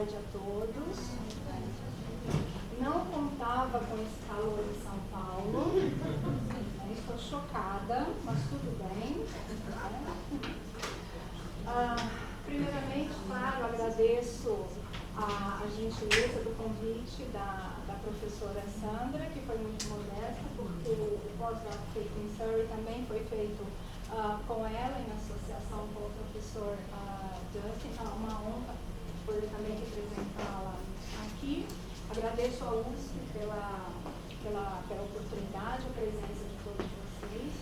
tarde a todos. Não contava com esse calor em São Paulo. Estou chocada, mas tudo bem. Primeiramente, claro, agradeço a gentileza do convite da professora Sandra, que foi muito modesta, porque o pós-doc feito em Surrey também foi feito com ela, em associação com o professor Justin. Então, é uma honra poder também representá-la aqui. Agradeço a USP pela oportunidade, a presença de todos vocês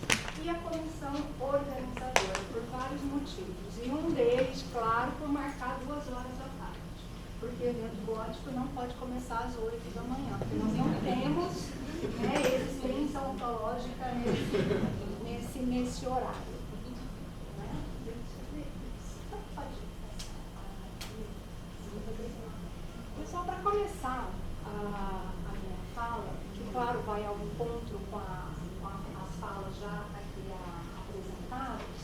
e a comissão organizadora, por vários motivos. E um deles, claro, por marcar 2 horas da tarde. Porque o evento gótico não pode começar às 8 da manhã, porque nós não temos existência ontológica nesse horário. Só para começar a minha fala, que claro vai ao encontro com as falas já aqui apresentadas,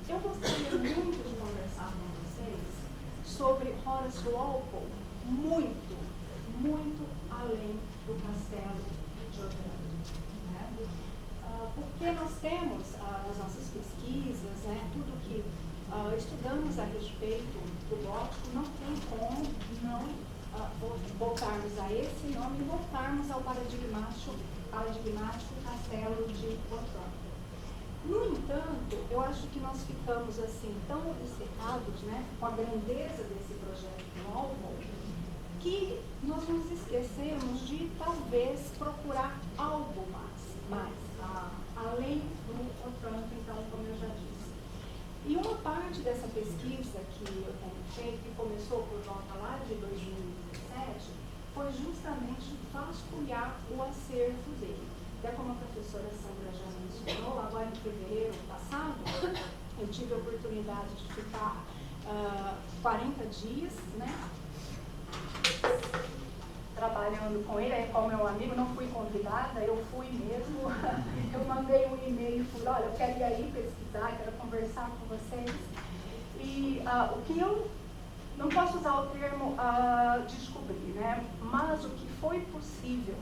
eu gostaria muito de conversar com vocês sobre Horace Walpole, muito, muito além do Castelo de Otranto. Porque nós temos nas nossas pesquisas, tudo que estudamos a respeito do gótico, não tem como não voltarmos a esse nome e voltarmos ao paradigmático Castelo de Otranto. No entanto, eu acho que nós ficamos assim tão obcecados com a grandeza desse projeto novo, que nós nos esquecemos de talvez procurar algo mais além do Otranto, então, como eu já disse. E uma parte dessa pesquisa que eu tenho feito, que começou por volta lá de 2017, foi justamente vasculhar o acervo dele. Até como a professora Sandra já mencionou, agora em fevereiro passado, eu tive a oportunidade de ficar 40 dias, trabalhando com ele, como meu amigo, não fui convidada, eu fui mesmo, eu mandei um e-mail e falei, olha, eu quero ir aí pesquisar, quero conversar com vocês. E o que eu, não posso usar o termo descobrir, mas o que foi possível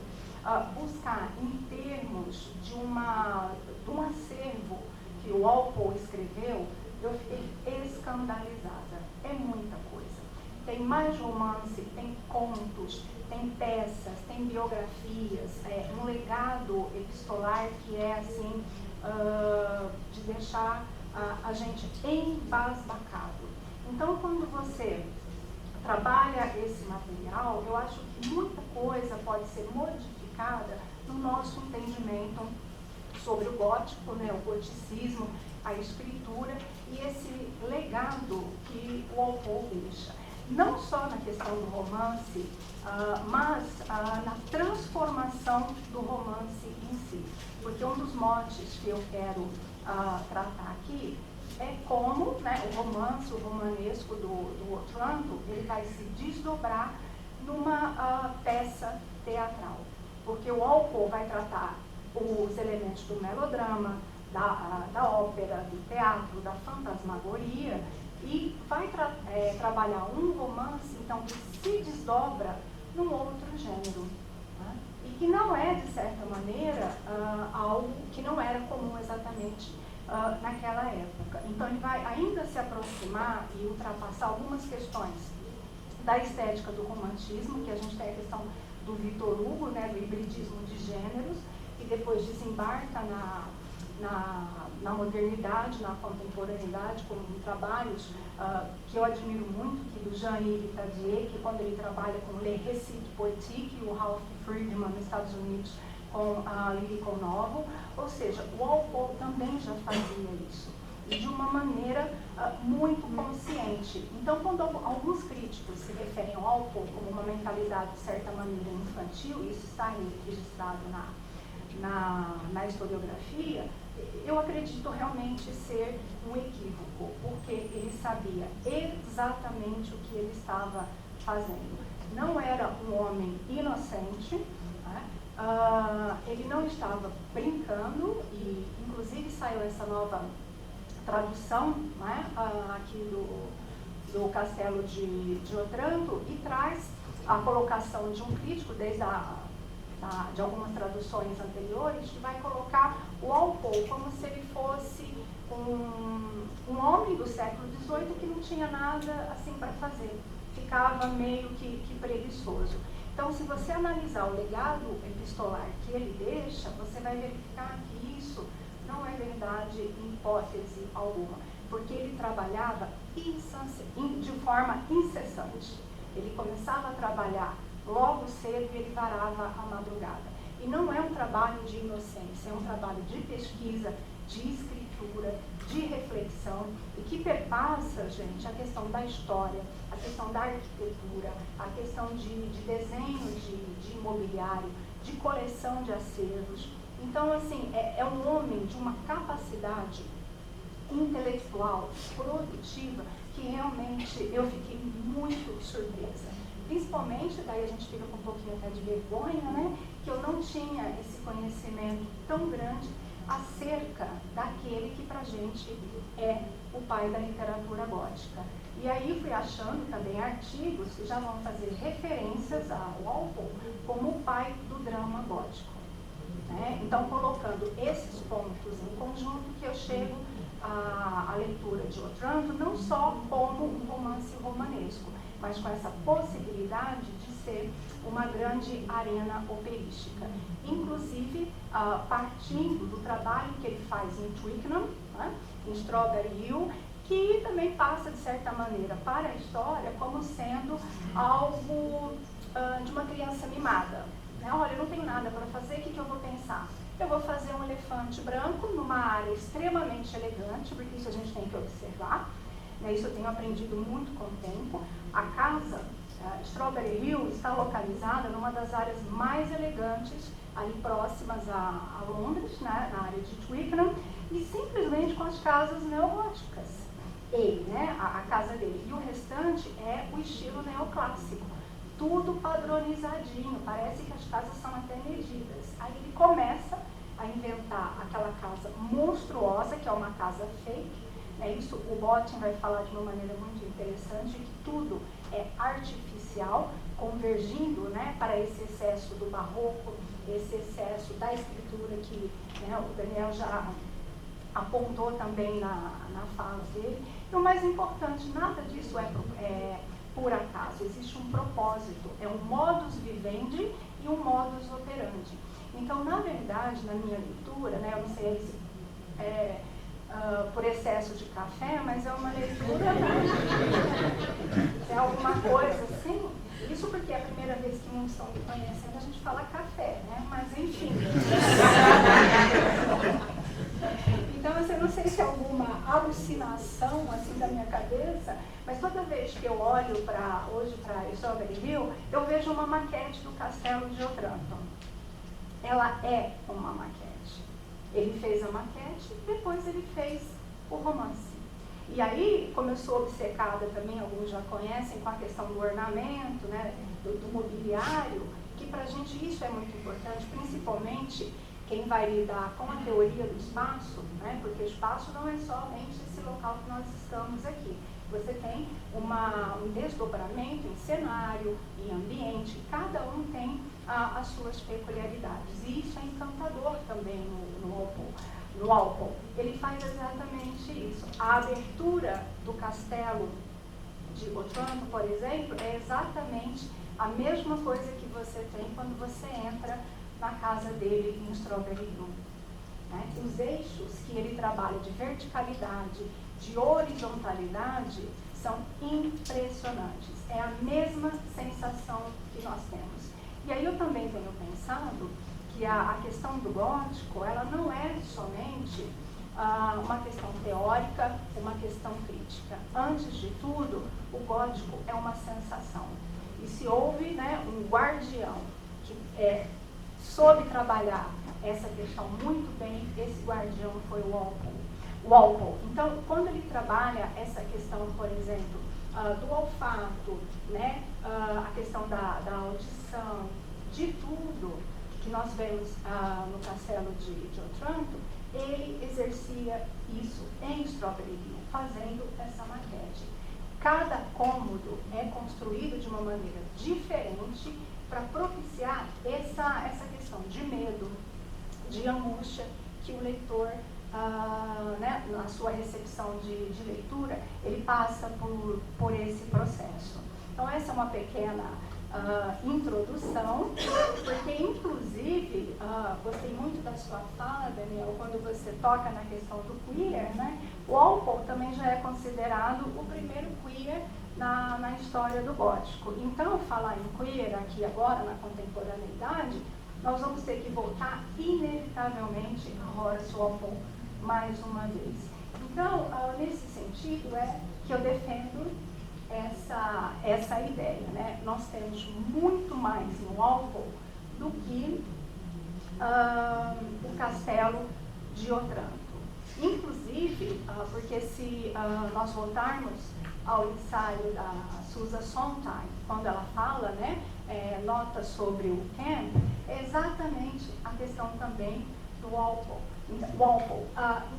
buscar em termos de um acervo que o Walpole escreveu, eu fiquei escandalizada. É muita coisa. Tem mais romance, tem contos, tem peças, tem biografias, um legado epistolar que é assim, de deixar a gente embasbacado. Então, quando você trabalha esse material, eu acho que muita coisa pode ser modificada no nosso entendimento sobre o gótico, o goticismo, a escritura e esse legado que o Walpole deixa. Não só na questão do romance, mas na transformação do romance em si. Porque um dos motes que eu quero tratar aqui é como o romance, o romanesco do Otranto, ele vai se desdobrar numa peça teatral. Porque o Walpole vai tratar os elementos do melodrama, da ópera, do teatro, da fantasmagoria, e vai trabalhar um romance, então, que se desdobra num outro gênero. E que não é, de certa maneira, algo que não era comum exatamente naquela época. Então, ele vai ainda se aproximar e ultrapassar algumas questões da estética do romantismo, que a gente tem a questão do Victor Hugo, do hibridismo de gêneros, que depois desembarca na modernidade, na contemporaneidade, com trabalhos que eu admiro muito, que do Jean-Yves Tadier, que quando ele trabalha com Le Récit Poétique, e o Ralph Friedman nos Estados Unidos com a Lyrical Novel, ou seja, o Walpole também já fazia isso, e de uma maneira muito consciente. Então, quando alguns críticos se referem ao Walpole como uma mentalidade, de certa maneira, infantil, isso está registrado na historiografia, eu acredito realmente ser um equívoco, porque ele sabia exatamente o que ele estava fazendo. Não era um homem inocente, ele não estava brincando, e inclusive saiu essa nova tradução aqui do Castelo de Otranto e traz a colocação de um crítico, desde de algumas traduções anteriores, que vai colocar o Walpole como se ele fosse um homem do século XVIII que não tinha nada assim para fazer, ficava meio que preguiçoso. Então, se você analisar o legado epistolar que ele deixa, você vai verificar que isso não é verdade em hipótese alguma, porque ele trabalhava de forma incessante. Ele começava a trabalhar logo cedo e ele varava a madrugada. E não é um trabalho de inocência, é um trabalho de pesquisa, de escritura, de reflexão, e que perpassa, gente, a questão da história, a questão da arquitetura, a questão de desenho de imobiliário, de coleção de acervos. Então, assim, é um homem de uma capacidade intelectual, produtiva, que realmente eu fiquei muito surpresa. Principalmente, daí a gente fica com um pouquinho até de vergonha, né? Que eu não tinha esse conhecimento tão grande acerca daquele que pra gente é o pai da literatura gótica. E aí fui achando também artigos que já vão fazer referências ao Walpole como o pai do drama gótico. Né? Então, colocando esses pontos em conjunto, que eu chego à leitura de Otranto não só como um romance romanesco, mas com essa possibilidade de ser uma grande arena operística. Inclusive, partindo do trabalho que ele faz em Twickenham, né, em Strawberry Hill, que também passa, de certa maneira, para a história como sendo algo de uma criança mimada. Né? Olha, eu não tenho nada para fazer, o que eu vou pensar? Eu vou fazer um elefante branco numa área extremamente elegante, porque isso a gente tem que observar. Né? Isso eu tenho aprendido muito com o tempo. A casa Strawberry Hill está localizada numa das áreas mais elegantes, ali próximas a Londres, né? Na área de Twickenham, e simplesmente com as casas neogóticas. Ele, né? A casa dele. E o restante é o estilo neoclássico. Tudo padronizadinho, parece que as casas são até medidas. Aí ele começa a inventar aquela casa monstruosa, que é uma casa fake. Né? Isso o Bottin vai falar de uma maneira muito interessante, que tudo é artificial, convergindo, né, para esse excesso do barroco, esse excesso da escritura que, né, o Daniel já apontou também na fala dele. E o mais importante, nada disso é por acaso, existe um propósito, é um modus vivendi e um modus operandi. Então, na verdade, na minha leitura, né, eu não sei se por excesso de café, mas é uma leitura, é alguma coisa assim, isso porque é a primeira vez que muitos estão me conhecendo, a gente fala café, né, mas enfim. Então, eu não sei se é alguma alucinação assim da minha cabeça, mas toda vez que eu olho hoje para Strawberry Hill, eu vejo uma maquete do Castelo de Otranto. Ela é uma maquete. Ele fez a maquete, depois ele fez o romance. E aí, como eu sou obcecada também, alguns já conhecem, com a questão do ornamento, né, do mobiliário, que pra gente isso é muito importante, principalmente quem vai lidar com a teoria do espaço, né, porque o espaço não é somente esse local que nós estamos aqui. Você tem um desdobramento em cenário, em ambiente, cada um tem as suas peculiaridades. E isso é encantador também no Walpole. Ele faz exatamente isso. A abertura do castelo de Otranto, por exemplo, é exatamente a mesma coisa que você tem quando você entra na casa dele em Strawberry Hill. Né? Os eixos que ele trabalha de verticalidade, de horizontalidade, são impressionantes. É a mesma sensação que nós temos. E aí eu também tenho pensado que a questão do gótico, ela não é somente uma questão teórica, uma questão crítica. Antes de tudo, o gótico é uma sensação. E se houve, né, um guardião que soube trabalhar essa questão muito bem, esse guardião foi o Walpole. Então, quando ele trabalha essa questão, por exemplo, do olfato, né, a questão da audição, de tudo que nós vemos no castelo de Otranto, ele exercia isso em Strawberry Hill, fazendo essa maquete. Cada cômodo é construído de uma maneira diferente para propiciar essa questão de medo, de angústia, que o leitor, né, na sua recepção de leitura, ele passa por esse processo. Então, essa é uma pequena introdução, porque, inclusive, gostei muito da sua fala, Daniel, quando você toca na questão do queer, né? O Walpole também já é considerado o primeiro queer na história do gótico. Então, falar em queer aqui agora, na contemporaneidade, nós vamos ter que voltar inevitavelmente a Horace Walpole mais uma vez. Então, nesse sentido, é que eu defendo essa ideia, né? Nós temos muito mais no Walpole do que o Castelo de Otranto. Inclusive, porque se nós voltarmos ao ensaio da Susan Sontag, quando ela fala, né, nota sobre o Ken, é exatamente a questão também do Walpole.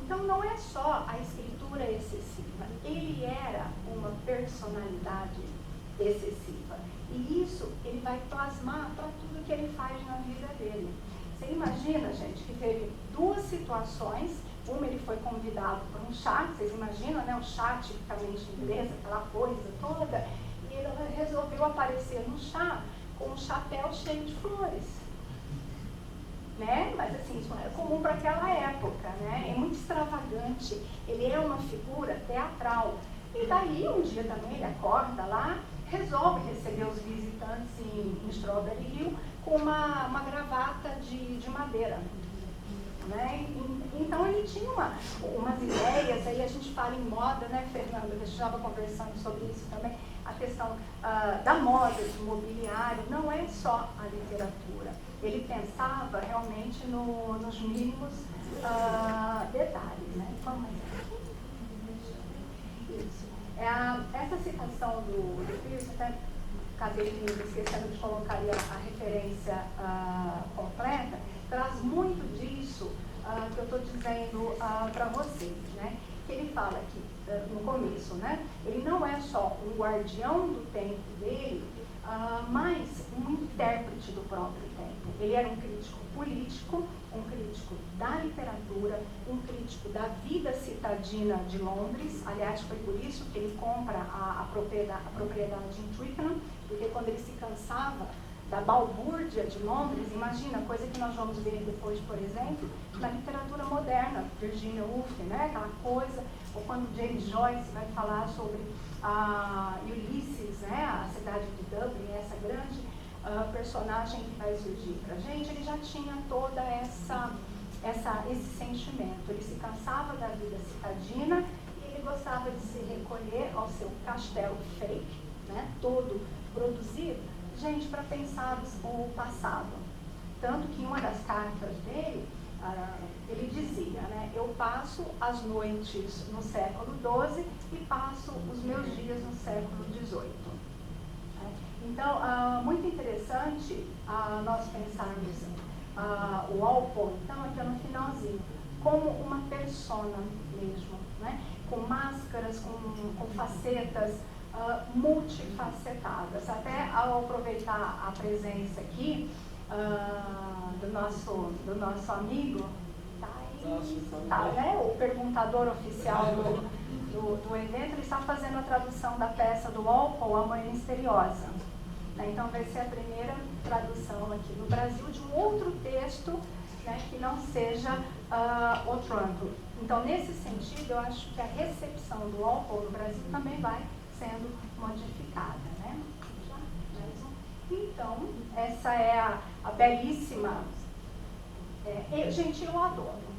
Então, não é só a escritura excessiva, ele era uma personalidade excessiva. E isso ele vai plasmar para tudo que ele faz na vida dele. Você imagina, gente, que teve duas situações. Uma, ele foi convidado para um chá, vocês imaginam, né, o chá tipicamente inglês, aquela coisa toda, e ele resolveu aparecer no chá com um chapéu cheio de flores. Né? Mas assim, isso não era comum para aquela época, né? É muito extravagante, ele é uma figura teatral. E daí, um dia também, ele acorda lá, resolve receber os visitantes em Strawberry Hill com uma gravata de madeira. Né? Então, ele tinha umas ideias, aí a gente fala em moda, né, Fernanda? A gente estava conversando sobre isso também, a questão da moda, do mobiliário, não é só a literatura. Ele pensava realmente nos mínimos detalhes, né? Vamos isso. Essa citação do Pierce, até acabei me esquecendo de colocar a referência completa, traz muito disso que eu estou dizendo para vocês, né? Que ele fala aqui no começo, né? Ele não é só um guardião do tempo dele, mas um intérprete do próprio tempo. Ele era um crítico político, um crítico da literatura, um crítico da vida citadina de Londres. Aliás, foi por isso que ele compra a propriedade em Twickenham, porque quando ele se cansava da balbúrdia de Londres, imagina, coisa que nós vamos ver depois, por exemplo, na literatura moderna, Virginia Woolf, né, aquela coisa, ou quando James Joyce vai falar sobre Ulisses, né, a cidade de Dublin, essa grande personagem que vai surgir para a gente, ele já tinha toda esse sentimento, ele se cansava da vida citadina e ele gostava de se recolher ao seu castelo fake, né, todo produzido, gente, para pensar o passado. Tanto que em uma das cartas dele, ele dizia, né, eu passo as noites no século XII e passo os meus dias no século XVIII. Então, muito interessante nós pensarmos o Walpole, então, aqui no finalzinho, como uma persona mesmo, né, com máscaras, com facetas, multifacetadas. Até ao aproveitar a presença aqui do nosso amigo, né, o perguntador oficial do evento, ele está fazendo a tradução da peça do Walpole, A Mãe Misteriosa. Então vai ser a primeira tradução aqui no Brasil de um outro texto, né, que não seja Otranto. Então, nesse sentido, eu acho que a recepção do Walpole no Brasil também vai sendo modificada, né? Então, essa é a belíssima... gente, eu adoro.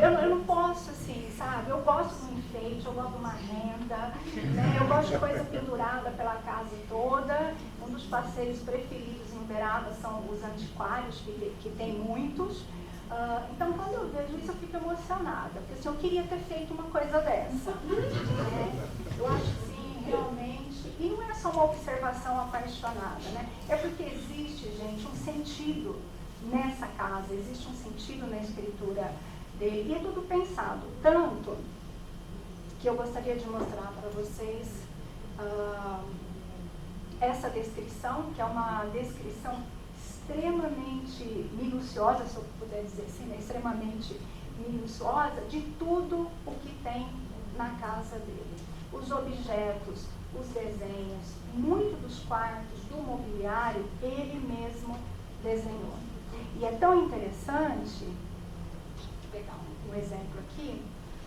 Eu não posso, assim, sabe? Eu gosto de um enfeite, eu gosto de uma renda, né? Eu gosto de coisa pendurada pela casa toda. Um dos passeios preferidos em Uberaba são os antiquários, que tem muitos. Então, quando eu vejo isso, eu fico emocionada, porque assim, eu queria ter feito uma coisa dessa. Eu acho que sim, realmente, e não é só uma observação apaixonada, né? É porque existe, gente, um sentido nessa casa, existe um sentido na escritura dele, e é tudo pensado, tanto que eu gostaria de mostrar para vocês essa descrição, que é uma descrição extremamente minuciosa, se eu puder dizer assim, né? Extremamente minuciosa de tudo o que tem na casa dele. Os objetos, os desenhos, muito dos quartos, do mobiliário, ele mesmo desenhou. E é tão interessante, vou pegar um exemplo aqui,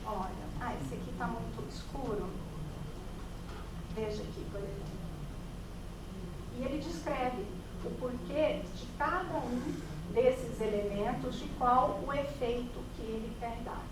olha, esse aqui está muito escuro, veja aqui, por exemplo. E ele descreve o porquê de cada um desses elementos, de qual o efeito que ele quer dar.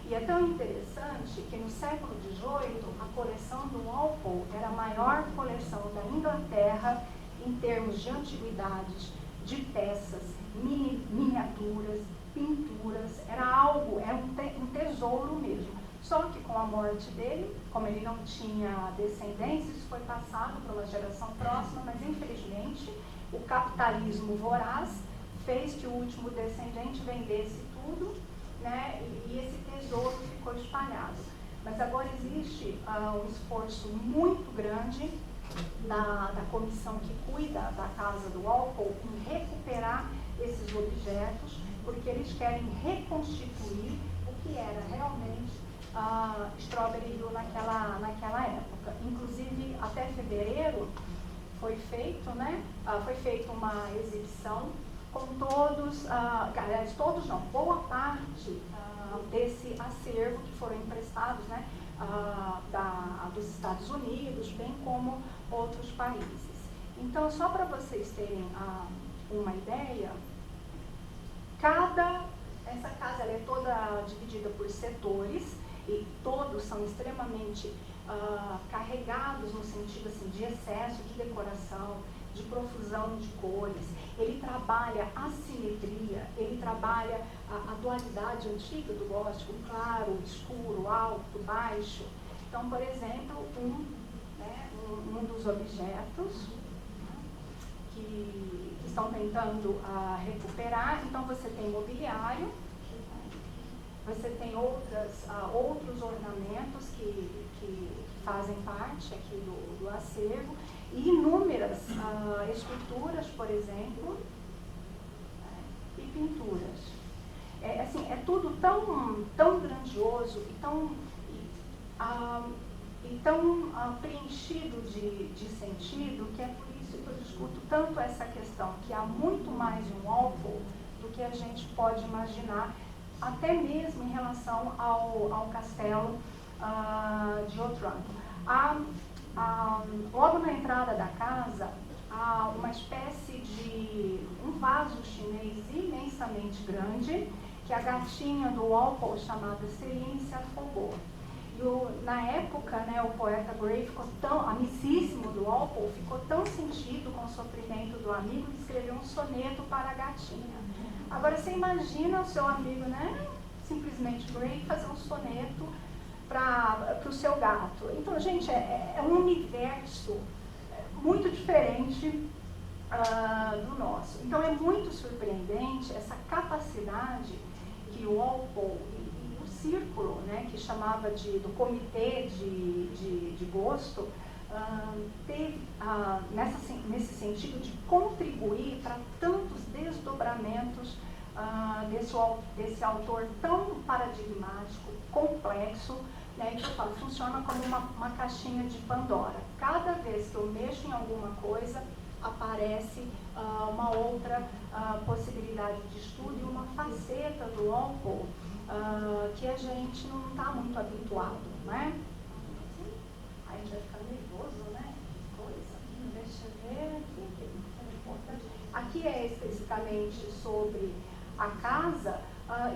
E é tão interessante que no século XVIII, a coleção do Walpole era a maior coleção da Inglaterra em termos de antiguidades, de peças, miniaturas, pinturas, era um tesouro mesmo. Só que com a morte dele, como ele não tinha descendência, isso foi passado para uma geração próxima, mas infelizmente o capitalismo voraz fez que o último descendente vendesse tudo, né, e esse tesouro ficou espalhado. Mas agora existe um esforço muito grande da comissão que cuida da casa do Walpole em recuperar esses objetos, porque eles querem reconstituir o que era realmente Strawberry Hill naquela época. Inclusive, até fevereiro foi feito, né? Foi feita uma exibição com todos, todos não, boa parte desse acervo que foram emprestados, né, dos Estados Unidos, bem como outros países. Então, só para vocês terem uma ideia, essa casa ela é toda dividida por setores e todos são extremamente carregados no sentido assim, de excesso de decoração, de profusão de cores. Ele trabalha a simetria, ele trabalha a dualidade antiga do gótico, claro, escuro, alto, baixo. Então, por exemplo, um dos objetos que estão tentando recuperar, então você tem mobiliário, você tem outros ornamentos que fazem parte aqui do acervo, e inúmeras esculturas, por exemplo, e pinturas. É tudo tão grandioso e tão preenchido de sentido, que é por isso que eu discuto tanto essa questão, que há muito mais em Walpole do que a gente pode imaginar, até mesmo em relação ao castelo de Otranto. Logo na entrada da casa, há uma espécie de um vaso chinês imensamente grande, que a gatinha do Walpole, chamada Celine, se afogou. Na época, né, o poeta Gray amicíssimo do Walpole, ficou tão sentido com o sofrimento do amigo que escreveu um soneto para a gatinha. Agora, você imagina o seu amigo, né, simplesmente Gray, fazer um soneto para o seu gato. Então, gente, é um universo muito diferente do nosso. Então, é muito surpreendente essa capacidade que o Walpole e o círculo, né, que chamava do comitê de gosto, teve nesse sentido de contribuir para tantos desdobramentos desse autor tão paradigmático, complexo, né, que eu falo, funciona como uma caixinha de Pandora. Cada vez que eu mexo em alguma coisa, aparece uma outra possibilidade de estudo e uma faceta do Walpole que a gente não está muito habituado, né? Aí a gente vai ficar nervoso, né? Coisa. Deixa eu ver aqui. Aqui é especificamente sobre a casa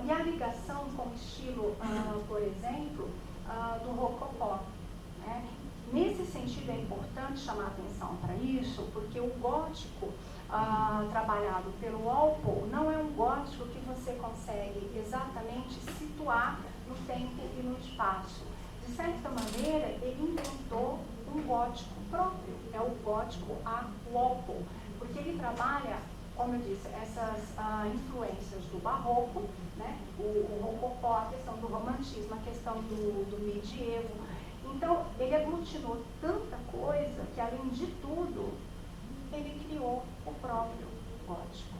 e a ligação com o estilo, por exemplo, do rococó. Né? Nesse sentido, é importante chamar atenção para isso, porque o gótico trabalhado pelo Walpole não é um gótico que você consegue exatamente situar no tempo e no espaço. De certa maneira, ele inventou um gótico próprio, é o gótico a Walpole, porque ele trabalha, como eu disse, essas influências do barroco, né? O rococó, a questão do romantismo, a questão do medievo. Então, ele aglutinou tanta coisa que, além de tudo, ele criou o próprio gótico.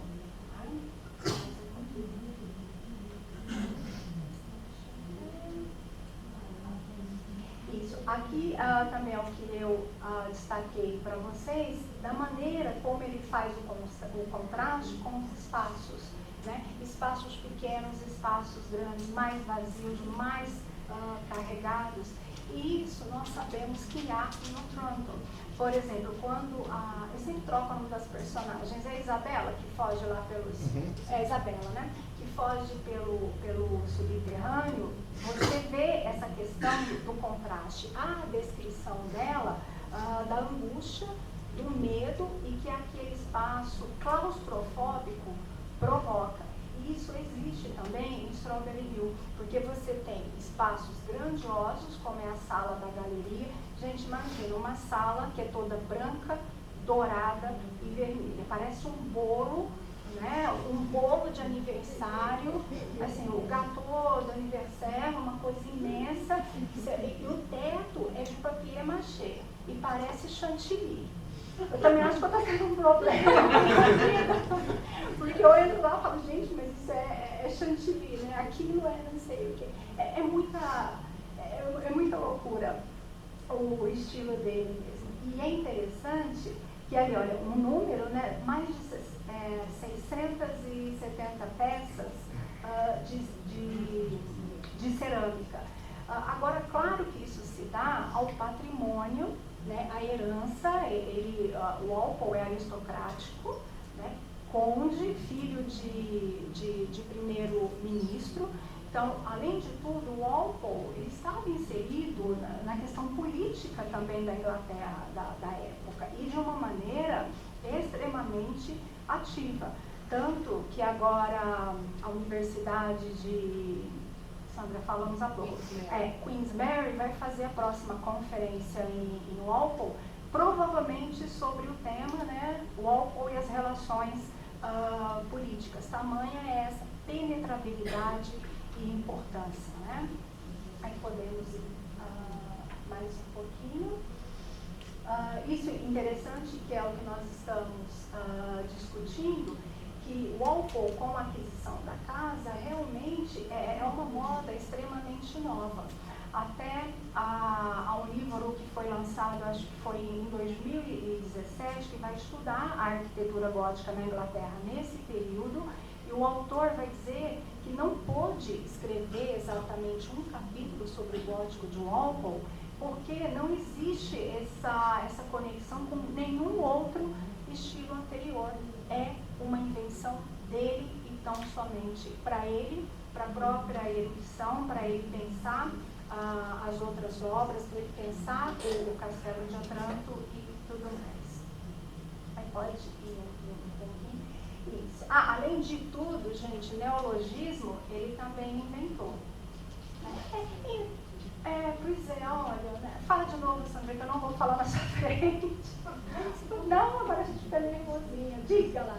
Isso. Aqui também é o que eu destaquei para vocês, da maneira como ele faz o contraste com os espaços, né? Espaços pequenos, espaços grandes, mais vazios, mais carregados. E isso nós sabemos que há no Trunton. Por exemplo, quando eu sempre troco o nome das personagens, é a Isabela, que foge lá pelos... É a Isabela, né? Que foge pelo subterrâneo. Você vê essa questão do contraste. A descrição dela, da angústia, do medo e que aquele espaço claustrofóbico provoca. E isso existe também em Strawberry Hill, porque você tem espaços grandiosos, como é a sala da galeria. Gente, imagina uma sala que é toda branca, dourada e vermelha. Parece um bolo, né? Um bolo de aniversário, assim, o gâteau do aniversário, uma coisa imensa. E o teto é de papier mâché e parece chantilly. Eu também acho que eu estou tendo um problema. Porque eu entro lá e falo, gente, mas isso é chantilly, né? Aquilo é não sei o quê. É muita loucura o estilo dele mesmo. E é interessante que ali, olha, um número, né? Mais de 670 peças de cerâmica. Agora, claro que isso se dá ao patrimônio, né, a herança. O Walpole é aristocrático, né, conde, filho de primeiro-ministro. Então, além de tudo, o Walpole ele estava inserido na questão política também da Inglaterra da época, e de uma maneira extremamente ativa. Tanto que agora a Universidade de... Sandra, falamos há pouco. Queensberry vai fazer a próxima conferência em Walpole, provavelmente sobre o tema, né, Walpole e as relações políticas. Tamanha é essa penetrabilidade e importância, né? Aí podemos ir mais um pouquinho. Isso é interessante, que é o que nós estamos discutindo, que Walpole, com a aquisição da casa, realmente é uma moda extremamente nova. Até há um livro que foi lançado, acho que foi em 2017, que vai estudar a arquitetura gótica na Inglaterra nesse período, e o autor vai dizer que não pôde escrever exatamente um capítulo sobre o gótico de Walpole, porque não existe essa conexão com nenhum outro estilo anterior. É uma invenção dele e tão somente para ele, para a própria erudição, para ele pensar as outras obras, para ele pensar o Castelo de Otranto e tudo mais. Aí pode ir um pouquinho. Isso. Além de tudo, gente, neologismo ele também inventou. Pois é, olha, né? Fala de novo, Sandra, que eu não vou falar na sua frente. Não, agora a gente fica nervosinha. Diga lá.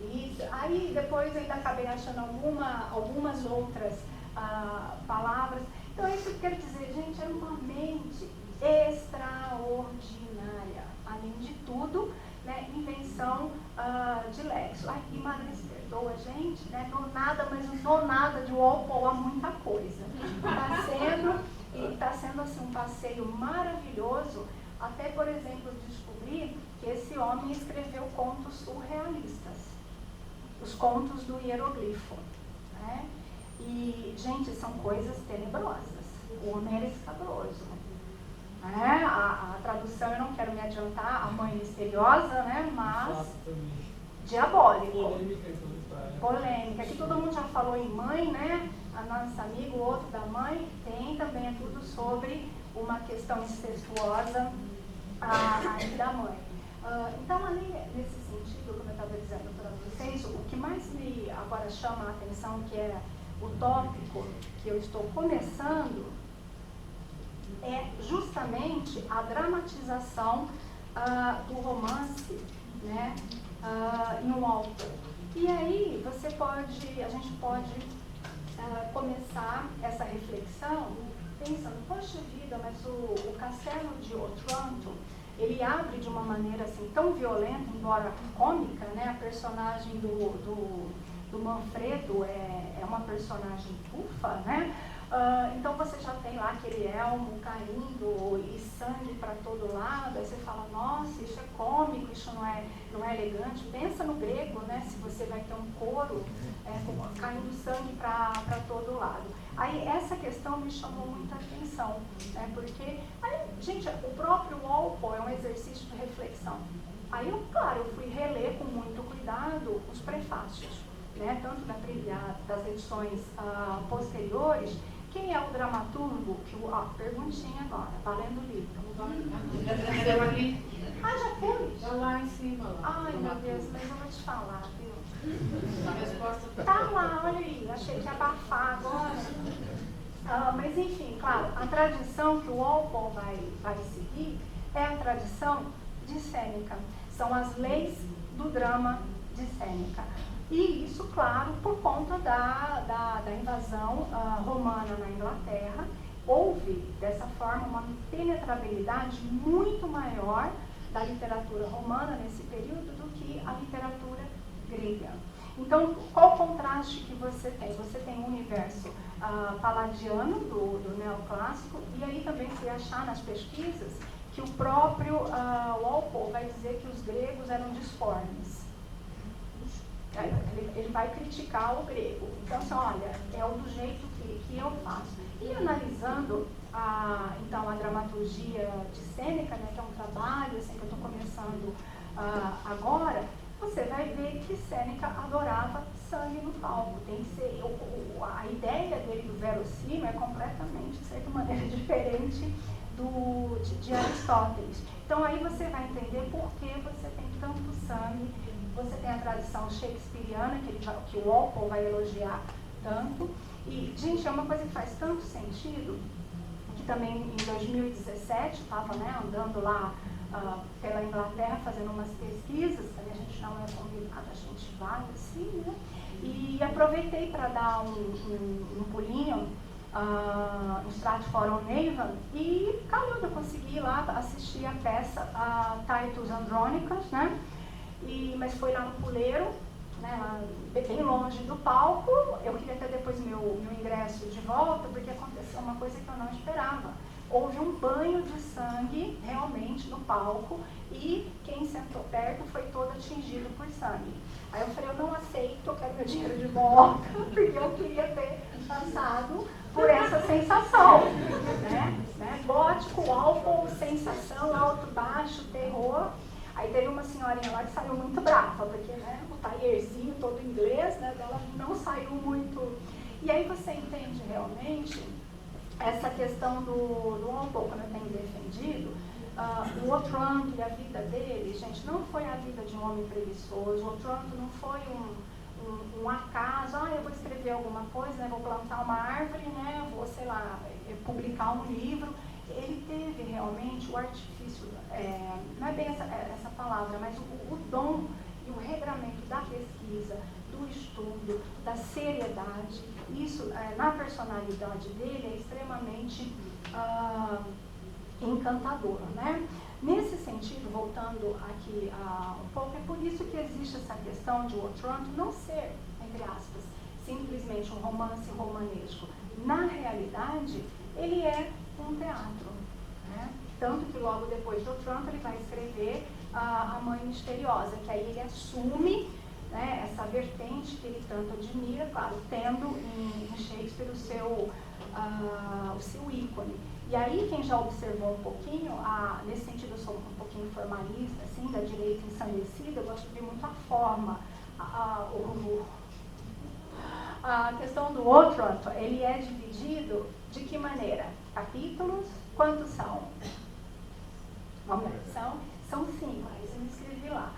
Isso. Aí depois eu ainda acabei achando algumas outras palavras. Então isso que eu quero dizer, gente, era uma mente extraordinária. Além de tudo, né, invenção de Lexo. Guimarães perdoa a gente, né? No nada, mas no nada de Walpole há muita coisa. Está sendo assim, um passeio maravilhoso, até, por exemplo, descobrir que esse homem escreveu contos surrealistas, os contos do hieroglifo, né? E, gente, são coisas tenebrosas. O homem era escabroso, né? A tradução, eu não quero me adiantar, a mãe misteriosa, né? Mas diabólico. Polêmica. Aqui todo mundo já falou em mãe, né? A nossa amiga, o outro da mãe, tem também, é tudo sobre uma questão incestuosa da mãe. Então, ali, nesse sentido, como eu estava dizendo para vocês, o que mais me agora chama a atenção, que é o tópico que eu estou começando, é justamente a dramatização do romance, né, em Walpole. E aí a gente pode começar essa reflexão pensando, poxa vida, mas o Castelo de Otranto, ele abre de uma maneira assim tão violenta, embora cômica, né? A personagem do Manfredo é uma personagem bufa, né? Então você já tem lá aquele elmo caindo e sangue para todo lado, aí você fala, nossa, isso é cômico, isso não é elegante. Pensa no grego, né? Se você vai ter um coro caindo sangue para todo lado. Aí essa questão me chamou muita atenção, né? Porque, gente, o próprio Walpole é um exercício de reflexão. Aí claro, eu fui reler com muito cuidado os prefácios, né? Tanto das edições posteriores. Quem é o dramaturgo? Perguntinha agora, valendo o livro. Já foi? Está lá em cima. Lá. Ai, meu Deus, mas eu vou te falar, viu? A resposta Tá lá, olha aí, achei que ia abafar agora. Mas enfim, claro, a tradição que o Walpole vai seguir é a tradição de Sêneca. São as leis do drama de Sêneca. E isso, claro, por conta da invasão romana na Inglaterra, houve, dessa forma, uma penetrabilidade muito maior da literatura romana nesse período do que a literatura grega. Então, qual o contraste que você tem? Você tem um universo paladiano do neoclássico, e aí também fui achar nas pesquisas que o próprio Walpole vai dizer que os gregos eram disformes. Ele vai criticar o grego. Então, assim, olha, é do jeito que eu faço. E analisando então, a dramaturgia de Sêneca, né, que é um trabalho assim, que eu estou começando agora, você vai ver que Sêneca adorava sangue no palco. Tem que ser, a ideia dele do verossímil é completamente, de certa maneira, diferente de Aristóteles. Então, aí você vai entender por que você tem tanto sangue. Você tem a tradição shakespeariana, que o Walpole vai elogiar tanto. E, gente, é uma coisa que faz tanto sentido, que também em 2017, estava andando lá pela Inglaterra, fazendo umas pesquisas, também a gente não é convidado, a gente vai assim, né? E aproveitei para dar um pulinho no Stratford-on-Avon e calhou, eu consegui lá assistir a peça Titus Andronicus, né? Mas foi lá no Puleiro, né, lá bem longe do palco. Eu queria ter depois meu ingresso de volta, porque aconteceu uma coisa que eu não esperava. Houve um banho de sangue realmente no palco e quem sentou perto foi todo atingido por sangue. Aí eu falei, eu não aceito, eu quero meu dinheiro de volta, porque eu queria ter passado por essa sensação. Né? Gótico, Walpole, sensação, alto, baixo, terror. Aí teve uma senhorinha lá que saiu muito brava, porque o taierzinho todo inglês, né, dela não saiu muito. E aí você entende realmente essa questão do Walpole, como eu tenho defendido, o Otranto e a vida dele, gente, não foi a vida de um homem preguiçoso. O Otranto não foi um acaso, eu vou escrever alguma coisa, né, vou plantar uma árvore, né, vou, sei lá, publicar um livro. Ele teve realmente o artifício, não é bem essa palavra, mas o dom e o regramento da pesquisa, do estudo, da seriedade. Isso, na personalidade dele, é extremamente encantador, né? Nesse sentido, voltando aqui um pouco, é por isso que existe essa questão de Otranto não ser, entre aspas, simplesmente um romance romanesco. Na realidade, ele é um teatro, né? Tanto que logo depois de Otranto ele vai escrever A Mãe Misteriosa, que aí ele assume, né, essa vertente que ele tanto admira, claro, tendo em Shakespeare o seu ícone. E aí quem já observou um pouquinho, nesse sentido eu sou um pouquinho formalista, assim, da direita ensandecida, eu gosto de ver muito a forma, a questão do Otranto, ele é dividido de que maneira? Capítulos, quantos são? Vamos lá, são 5, aí você me escrevi lá.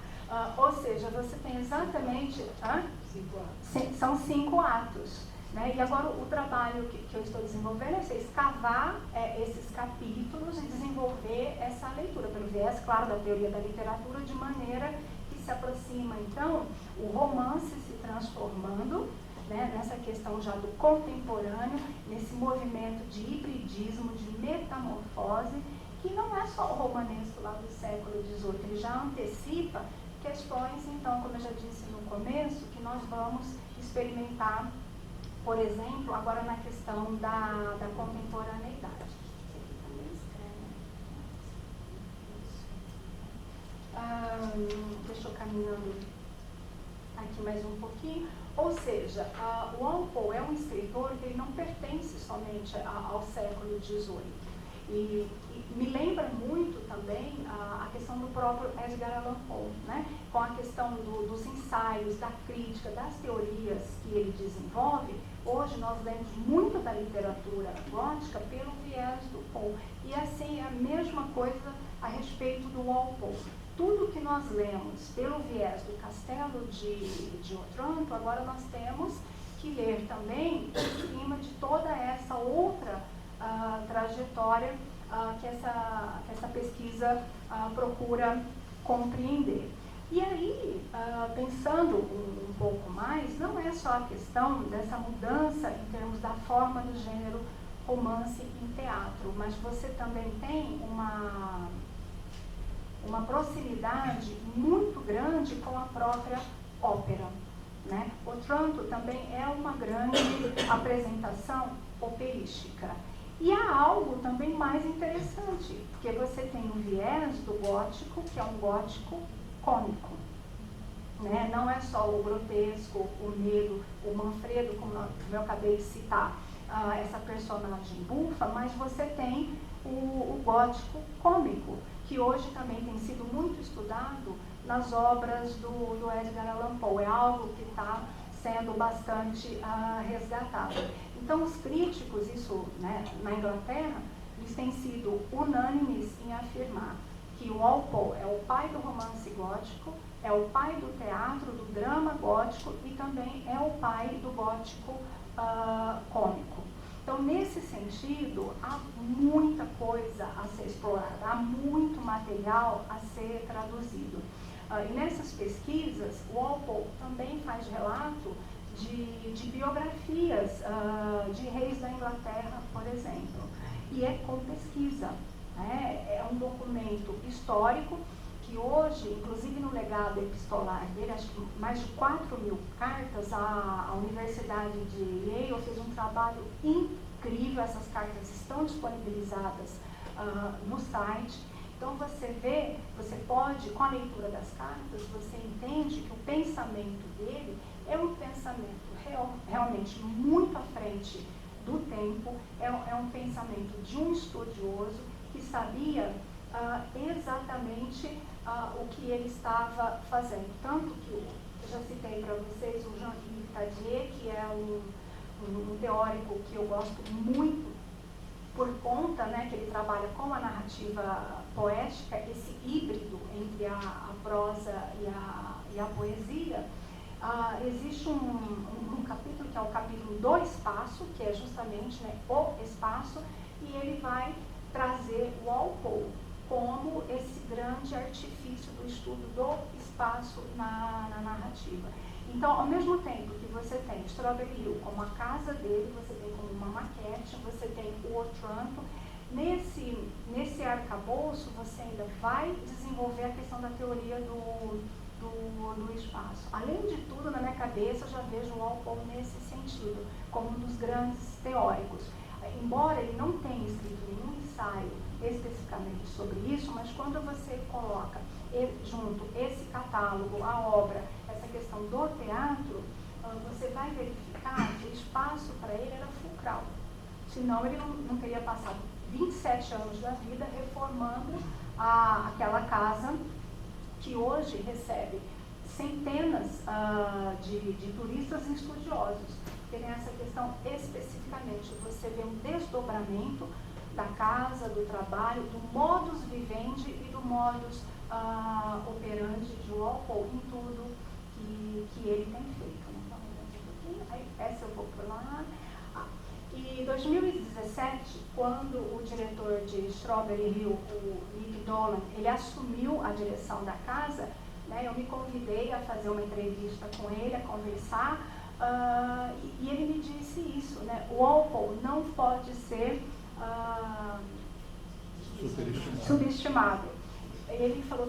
Ou seja, você tem exatamente... 5 atos. São 5 atos. Né? E agora o trabalho que eu estou desenvolvendo é você escavar esses capítulos e desenvolver essa leitura, pelo viés, claro, da teoria da literatura, de maneira que se aproxima, então, o romance se transformando né, nessa questão já do contemporâneo, nesse movimento de hibridismo, de metamorfose, que não é só o romanesco lá do século XVIII, ele já antecipa questões, então, como eu já disse no começo, que nós vamos experimentar, por exemplo, agora na questão da contemporaneidade. Deixa eu caminhando aqui mais um pouquinho. Ou seja, o Walpole é um escritor que ele não pertence somente ao século XVIII. E me lembra muito também a questão do próprio Edgar Allan Poe, né? Com a questão dos ensaios, da crítica, das teorias que ele desenvolve. Hoje nós lemos muito da literatura gótica pelo viés do Poe. E assim é a mesma coisa a respeito do Walpole. Tudo que nós lemos pelo viés do Castelo de Otranto, agora nós temos que ler também em cima de toda essa outra trajetória que essa pesquisa procura compreender. E aí, pensando um pouco mais, não é só a questão dessa mudança em termos da forma do gênero romance em teatro, mas você também tem uma proximidade muito grande com a própria ópera, né? Otranto também é uma grande apresentação operística. E há algo também mais interessante, porque você tem o viés do gótico, que é um gótico cômico, né? Não é só o grotesco, o medo, o Manfredo, como eu acabei de citar, essa personagem bufa, mas você tem o gótico cômico, que hoje também tem sido muito estudado nas obras do Edgar Allan Poe. É algo que está sendo bastante resgatado. Então, os críticos, isso, né, na Inglaterra, eles têm sido unânimes em afirmar que o Walpole é o pai do romance gótico, é o pai do teatro, do drama gótico e também é o pai do gótico cômico. Então, nesse sentido, há muita coisa a ser explorada, há muito material a ser traduzido. E nessas pesquisas, o Walpole também faz relato de biografias de reis da Inglaterra, por exemplo. E é com pesquisa, né? É um documento histórico que hoje, inclusive no legado epistolar dele, acho que mais de 4.000 cartas, a Universidade de Yale fez um trabalho incrível, essas cartas estão disponibilizadas no site. Então você pode, com a leitura das cartas, você entende que o pensamento dele é um pensamento realmente muito à frente do tempo, é um pensamento de um estudioso que sabia exatamente o que ele estava fazendo. Tanto que eu já citei para vocês o Jean-Yves Tadier, que é um teórico que eu gosto muito, por conta, né, que ele trabalha com a narrativa poética, esse híbrido entre a prosa e a poesia. Existe um capítulo que é o capítulo do espaço, que é justamente, né, o espaço, e ele vai trazer o Walpole como esse grande artifício do estudo do espaço na narrativa. Então, ao mesmo tempo que você tem Strawberry Hill como a casa dele, você tem como uma maquete, você tem o Otranto. Nesse arcabouço, você ainda vai desenvolver a questão da teoria do espaço. Além de tudo, na minha cabeça, eu já vejo o Walpole nesse sentido, como um dos grandes teóricos. Embora ele não tenha escrito nenhum ensaio especificamente sobre isso, mas quando você coloca junto esse catálogo, a obra, essa questão do teatro, você vai verificar que o espaço para ele era fulcral. Senão ele não teria passado 27 anos da vida reformando aquela casa que hoje recebe centenas de turistas e estudiosos. Porque nessa questão especificamente você vê um desdobramento da casa, do trabalho, do modus vivendi e do modus operandi de Walpole em tudo que ele tem feito. Então, essa eu vou pular. E em 2017, quando o diretor de Strawberry Hill, o Nick Dolan, ele assumiu a direção da casa, né, eu me convidei a fazer uma entrevista com ele, a conversar, E ele me disse isso, né? O Walpole não pode ser subestimado. Ele falou,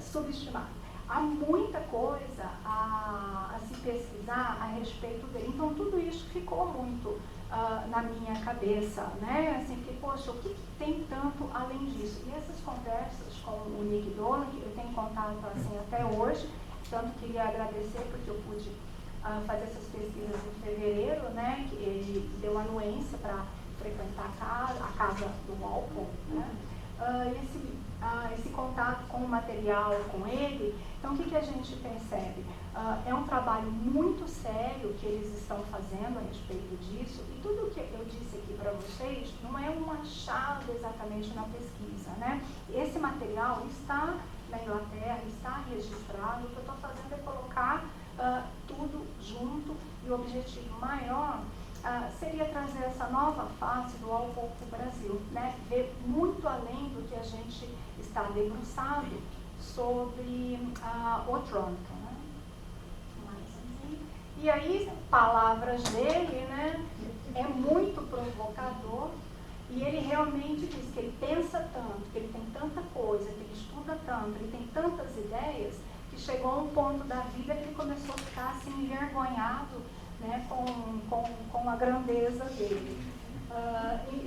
subestimado. Há muita coisa a se pesquisar a respeito dele. Então, tudo isso ficou muito na minha cabeça, né? Assim, porque, poxa, o que tem tanto além disso? E essas conversas com o Nick Dolan, que eu tenho contato assim até hoje, tanto queria agradecer porque eu pude fazer essas pesquisas em fevereiro, né? Que ele deu anuência para frequentar a casa do Walpole, né? Esse contato com o material, com ele. Então, o que a gente percebe? É um trabalho muito sério que eles estão fazendo a respeito disso, e tudo o que eu disse aqui para vocês não é um achado exatamente na pesquisa, né? Esse material está na Inglaterra, está registrado. O que eu estou fazendo é colocar tudo junto, e o objetivo maior seria trazer essa nova face do Walpole para o Brasil, né? Ver muito além do que a gente está debruçado sobre Otranto, né? E aí, palavras dele, né? É muito provocador, e ele realmente diz que ele pensa tanto, que ele tem tanta coisa, que ele estuda tanto, ele tem tantas ideias, que chegou a um ponto da vida que ele começou a ficar assim envergonhado, né, com a grandeza dele.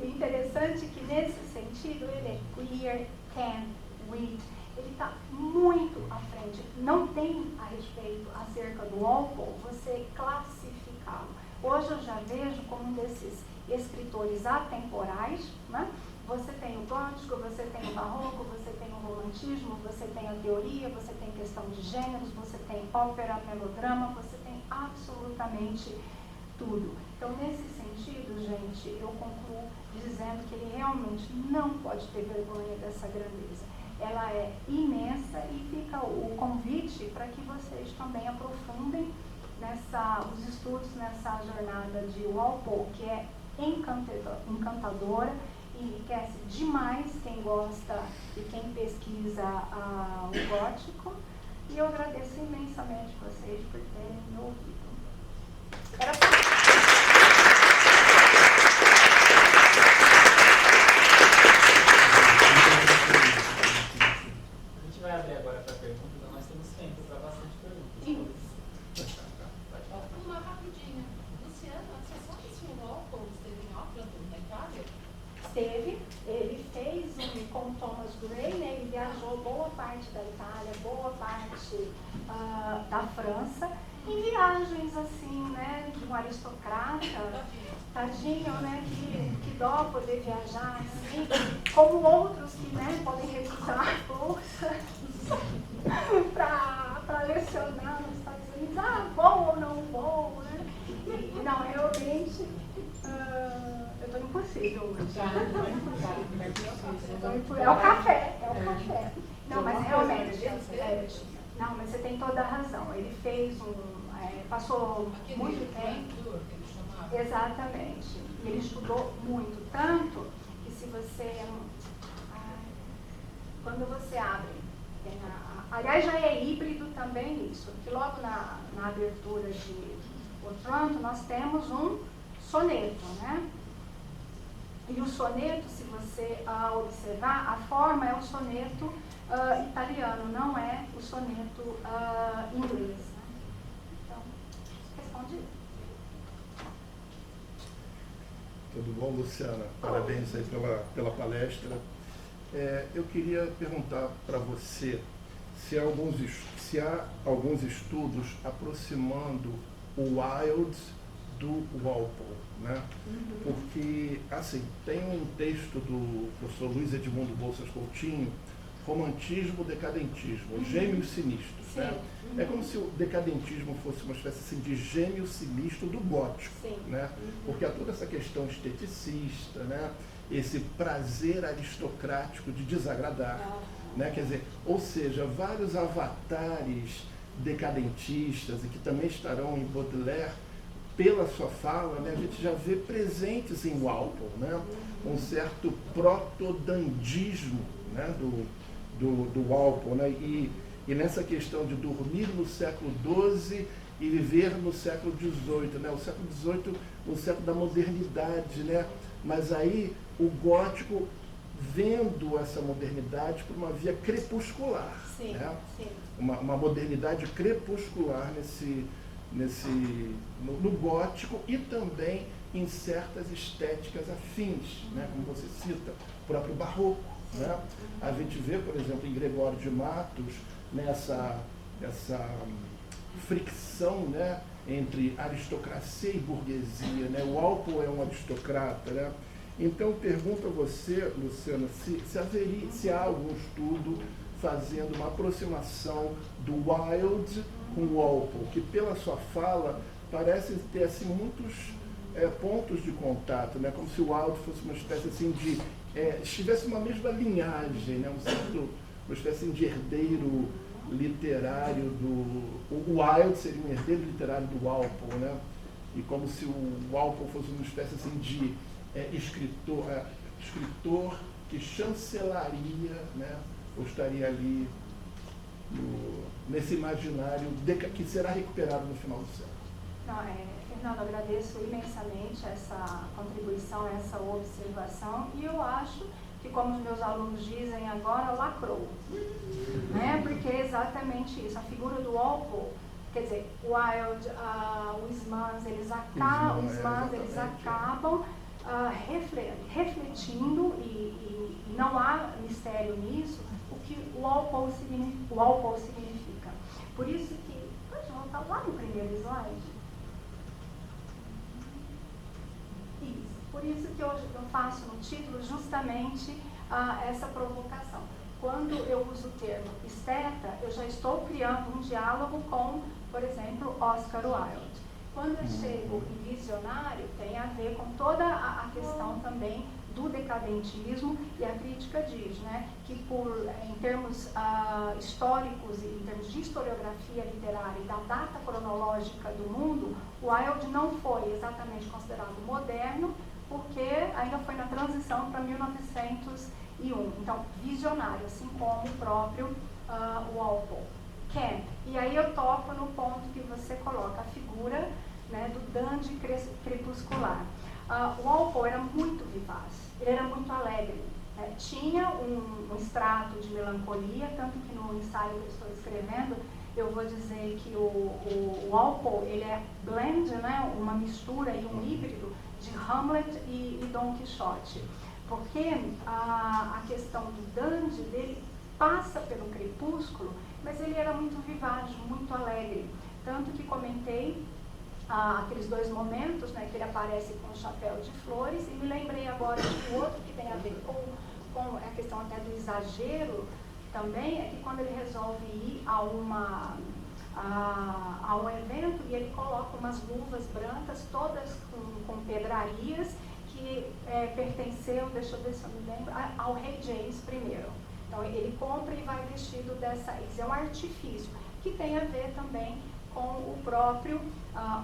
Interessante que nesse sentido ele é queer, can, wit, ele está muito à frente. Não tem a respeito acerca do Walpole você classificá-lo. Hoje eu já vejo como um desses escritores atemporais, né? Você tem o gótico, você tem o barroco, você tem o romantismo, você tem a teoria, você tem questão de gêneros, você tem ópera, melodrama, você tem absolutamente tudo. Então, nesse sentido, gente, eu concluo dizendo que ele realmente não pode ter vergonha dessa grandeza. Ela é imensa, e fica o convite para que vocês também aprofundem os estudos nessa jornada de Walpole, que é encantadora, e enriquece demais quem gosta e quem pesquisa o gótico. E eu agradeço imensamente vocês por terem me ouvido. A gente vai abrir agora para perguntas, então nós temos tempo para bastante perguntas. Uma rapidinha. Luciana, você sabe se o Walpole esteve em Otranto, na Itália? Esteve, ele fez com Thomas Gray, né? Ele viajou boa parte da Itália, boa parte da França, em viagens assim, né, de um aristocrata, tadinho, né, que dó poder viajar assim, como outros que, né, podem recusar a bolsa para lecionar nos Estados Unidos, vou ou não vou, né? E não, realmente, eu estou impossível hoje. É o café. Não, mas realmente, não, mas você tem toda a razão. Ele fez passou muito tempo. Exatamente. E ele estudou muito, tanto que se você, quando você abre, aliás, já é híbrido também isso, porque logo na abertura de Otranto nós temos um soneto, né? E o soneto, se você observar, a forma é o soneto italiano, não é o soneto inglês. Né? Então, responde. Tudo bom, Luciana? Parabéns aí pela palestra. Eu queria perguntar para você se há alguns estudos aproximando o Wilde do Walpole, né? Porque, assim, tem um texto do professor Luiz Edmundo Bolsas Coutinho, Romantismo, Decadentismo, Gêmeos Sinistros, né? É como se o decadentismo fosse uma espécie assim, de gêmeo sinistro do gótico, né? Porque há toda essa questão esteticista, né? Esse prazer aristocrático de desagradar, né? Quer dizer, ou seja, vários avatares decadentistas, e que também estarão em Baudelaire, pela sua fala, né, a gente já vê presentes em Walpole, né, um certo protodandismo, né, do Walpole, né, e nessa questão de dormir no século XII e viver no século XVIII, né? O século XVIII, o século da modernidade, né? Mas aí o gótico vendo essa modernidade por uma via crepuscular, Sim, né? sim. Uma modernidade crepuscular no gótico e também em certas estéticas afins, né? Como você cita, o próprio barroco, né? A gente vê, por exemplo, em Gregório de Matos, essa fricção, né, entre aristocracia e burguesia, né? O Walpole é um aristocrata, né? Então, eu pergunto a você, Luciana, se há algum estudo fazendo uma aproximação do Wilde com o Walpole, que pela sua fala parece ter assim, muitos pontos de contato, né? Como se o Wilde fosse uma espécie assim, de... estivesse uma mesma linhagem, né? Uma espécie de herdeiro literário o Wilde seria um herdeiro literário do Walpole, né? E como se o Walpole fosse uma espécie assim, de escritor que chancelaria, né? Ou estaria ali nesse imaginário que será recuperado no final do século. Não, Fernando, agradeço imensamente essa contribuição, essa observação, e eu acho que, como os meus alunos dizem agora, lacrou, né? Porque é exatamente isso, a figura do Walpole, quer dizer, o Wilde, os Mans, eles acabam refletindo, e não há mistério nisso, o que o Walpole significa. Por isso que, pode voltar lá no primeiro slide? Isso. Por isso que hoje eu faço no título justamente essa provocação. Quando eu uso o termo esteta, eu já estou criando um diálogo com, por exemplo, Oscar Wilde. Quando eu chego em visionário, tem a ver com toda a questão também do decadentismo, e a crítica diz, né, que em termos históricos e em termos de historiografia literária e da data cronológica do mundo, o Wilde não foi exatamente considerado moderno, porque ainda foi na transição para 1901. Então, visionário, assim como o próprio Walpole. Camp. E aí eu toco no ponto que você coloca, a figura, né, do dandy crepuscular. O Walpole era muito vivaz, ele era muito alegre, né? Tinha um extrato de melancolia, tanto que no ensaio que eu estou escrevendo, eu vou dizer que o Walpole, ele é blend, né, uma mistura e um híbrido de Hamlet e Dom Quixote, porque a questão do dandy dele passa pelo crepúsculo, mas ele era muito vivaz, muito alegre, tanto que comentei aqueles dois momentos, né, que ele aparece com o chapéu de flores, e me lembrei agora de outro que tem a ver com a questão até do exagero também, é que quando ele resolve ir a um evento e ele coloca umas luvas brancas, todas com pedrarias, que pertenceu, deixa eu ver se eu me lembro, ao rei James I. Então ele compra e vai vestido isso é um artifício, que tem a ver também com o próprio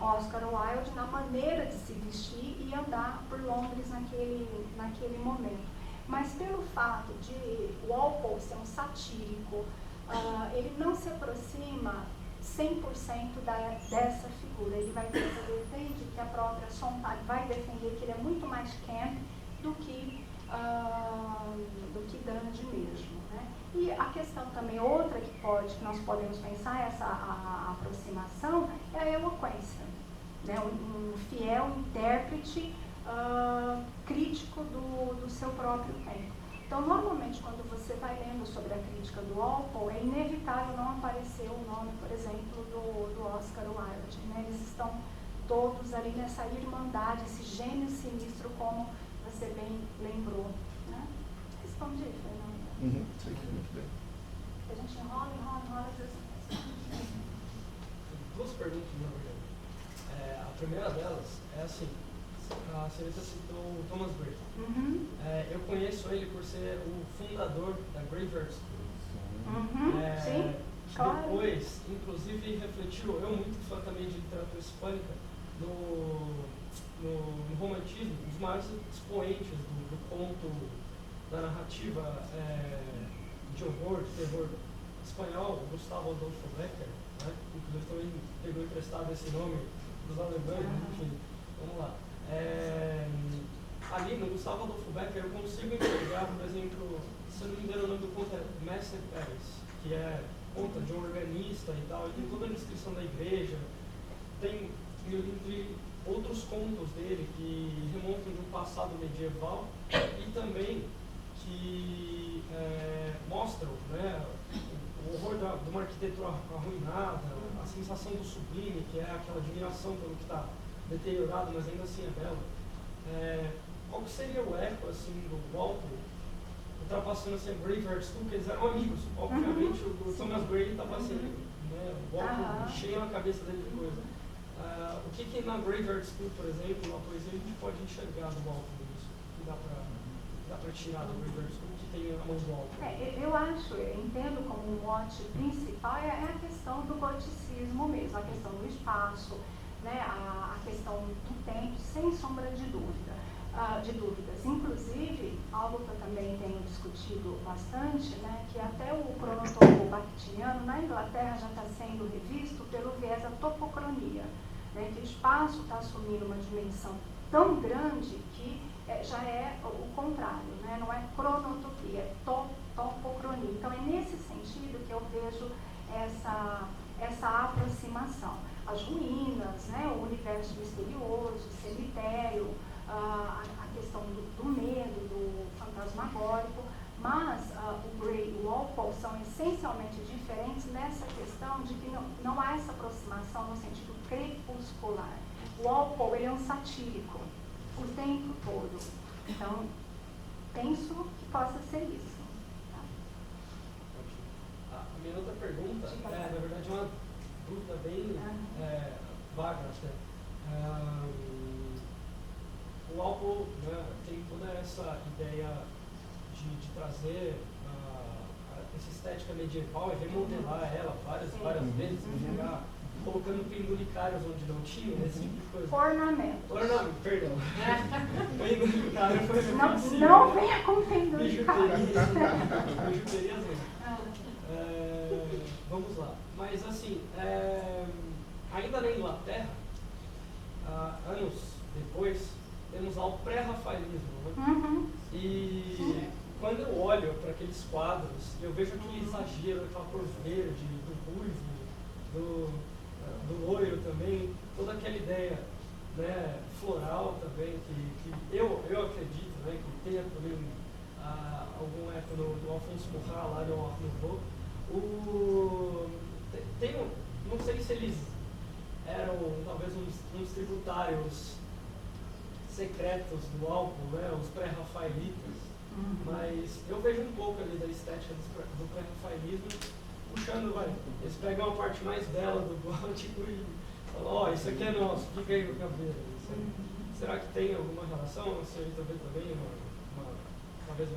Oscar Wilde na maneira de se vestir e andar por Londres naquele momento. Mas pelo fato de Walpole ser um satírico, ele não se aproxima 100% dessa figura. Ele vai defender que a própria Sontag vai defender que ele é muito mais camp do que dandy mesmo, né? E a questão também, outra que nós podemos pensar, a aproximação, é a eloquência, né? Um fiel intérprete crítico do seu próprio tempo. Então, normalmente, quando você vai lendo sobre a crítica do Walpole, é inevitável não aparecer o nome, por exemplo, do Oscar Wilde, né? Eles estão todos ali nessa irmandade, esse gênio sinistro, como você bem lembrou, né? Respondi, Fernando. Sei que muito bem. A gente enrola, às vezes. Duas perguntas, na verdade. A primeira delas é assim, a senhorita citou o Thomas Gray. Eu conheço ele por ser o fundador da Graveyard School. Sim, claro. Depois, inclusive, refletiu, eu muito fã também de literatura hispânica, no romantismo, os maiores expoentes do conto, da narrativa de horror, de terror espanhol, Gustavo Adolfo Becker, né? Inclusive também pegou emprestado esse nome dos alemães, enfim, vamos lá. Ali no Gustavo Adolfo Becker eu consigo enxergar, por exemplo, se eu não me engano o nome do conto é Messer Pérez, que é conta de um organista e tal, e tem toda a descrição da igreja, tem entre outros contos dele que remontam de um passado medieval e também que mostram, né, o horror de uma arquitetura arruinada, a sensação do sublime, que é aquela admiração pelo que está deteriorado, mas ainda assim é belo. Qual que seria o eco assim, do Walpole, ultrapassando assim, a Graveyard School, que eles eram amigos, obviamente o Thomas Gray estava assim, né, o Walpole cheio na cabeça dele de coisa. O que na Graveyard School, por exemplo, na poesia, a gente pode enxergar do Walpole isso? Que dá para tirar do Graveyard School, que tem a mão do Walpole? Eu entendo como um mote principal é a questão do goticismo mesmo, a questão do espaço, né, a questão do tempo, sem sombra de dúvidas. Inclusive, algo que eu também tenho discutido bastante, né, que até o cronotopo bakhtiniano na Inglaterra já está sendo revisto pelo viés da topocronia, né, que o espaço está assumindo uma dimensão tão grande que já é o contrário, né, não é cronotopia, é topocronia. Então é nesse sentido que eu vejo essa aproximação. As ruínas, né, o universo misterioso, o cemitério, a questão do medo, do fantasmagórico, mas o Gray e o Walpole são essencialmente diferentes nessa questão de que não há essa aproximação no sentido crepuscular. O Walpole ele é um satírico o tempo todo. Então, penso que possa ser isso. Tá? A minha outra pergunta na verdade, é uma dúvida bem vaga até. O Walpole, né, tem toda essa ideia de trazer essa estética medieval e remodelar ela várias vezes, ficar colocando pendulicários onde não tinha, esse tipo de coisa. Ornamento, perdão. Pendulicário foi não venha com pendulicário. Bijuterias mesmo. Vamos lá. Mas assim, ainda na Inglaterra, anos depois, temos lá o pré-rafaelismo, né? E quando eu olho para aqueles quadros, eu vejo aquele exagero, aquela cor verde, do ruivo, do loiro também, toda aquela ideia, né, floral também, que eu acredito, né, que tenha também algum eco do Alfonso Murat lá no Art Nouveau. Não sei se eles eram talvez uns tributários secretos do álbum, né, os pré-rafaelitas, mas eu vejo um pouco ali da estética do pré-rafaelismo puxando, eles pegam a parte mais bela do gótico e falam, isso aqui é nosso, fica aí com a cabeça. Será que tem alguma relação? A senhorita vê também talvez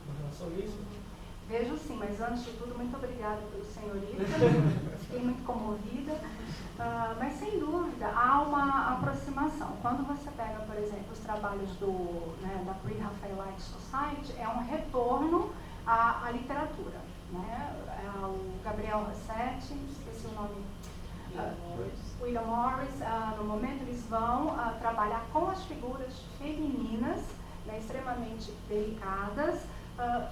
uma relação nisso? Vejo sim, mas antes de tudo, muito obrigada pelo senhorita, fiquei muito comovida, mas sem dúvida há uma aproximação. Quando você pega, por exemplo, os trabalhos da Pre-Raphaelite Society, é um retorno à literatura, né? O Gabriel Rossetti, esqueci o nome, William Morris, no momento eles vão trabalhar com as figuras femininas, né, extremamente delicadas,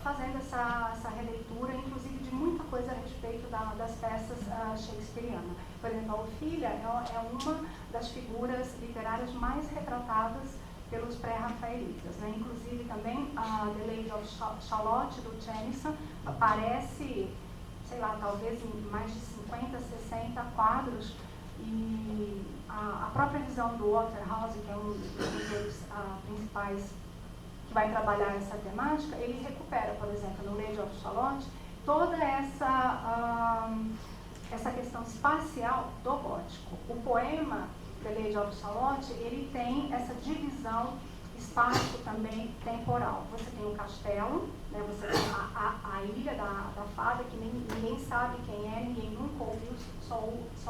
fazendo essa releitura, inclusive de muita coisa a respeito das peças shakespearianas. Por exemplo, a Ofília é uma das figuras literárias mais retratadas pelos pré-rafaelitas, né? Inclusive também a The Lady of Shalott, do Tennyson, aparece, sei lá, talvez em mais de 50, 60 quadros, e a própria visão do Waterhouse, que é um dos autores principais que vai trabalhar essa temática, ele recupera, por exemplo, no Lady of Shalott, toda essa questão espacial do gótico. O poema The Lady of Shalott, ele tem essa divisão espaço também temporal. Você tem um castelo, né, você tem a ilha da fada, que ninguém sabe quem é, ninguém nunca ouviu, só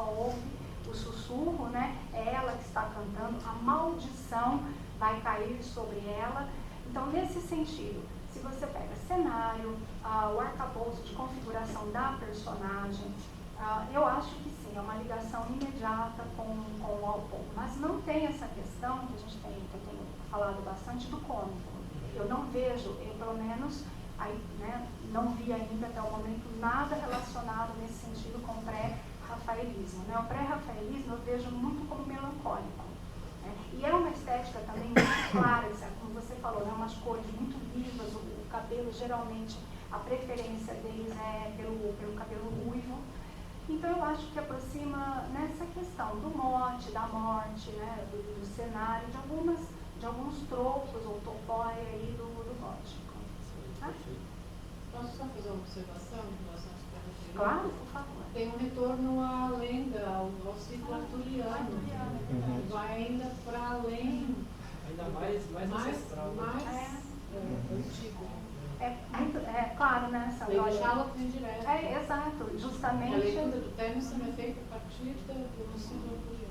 ouve o sussurro, né? É ela que está cantando, a maldição vai cair sobre ela. Então, nesse sentido, Se você pega cenário, o arcabouço de configuração da personagem, eu acho que sim, é uma ligação imediata com o autor. Mas não tem essa questão que que eu tenho falado bastante do cômico. Eu não vejo, eu pelo menos, aí, né, não vi ainda até o momento nada relacionado nesse sentido com o pré-rafaelismo. Né? O pré-rafaelismo eu vejo muito como melancólico. Né? E é uma estética também muito clara, como você falou, né? Umas cores muito vivas, o cabelo geralmente, a preferência deles é pelo cabelo ruivo. Então eu acho que aproxima nessa questão do mote, da morte, né? do cenário, de alguns tropos ou topói aí do gótico. Tá? Posso só fazer uma observação em relação às pré-rafaelitas? Claro, por favor. Tem um retorno à lenda, ao ciclo arturiano. Vai ainda para além, Ainda mais ancestral. mais antigo. Claro, né, Sandra? Lady Charlotte vem direto. Exato, A justamente. leitura do Tennyson é feita a partir do ciclo arturiano.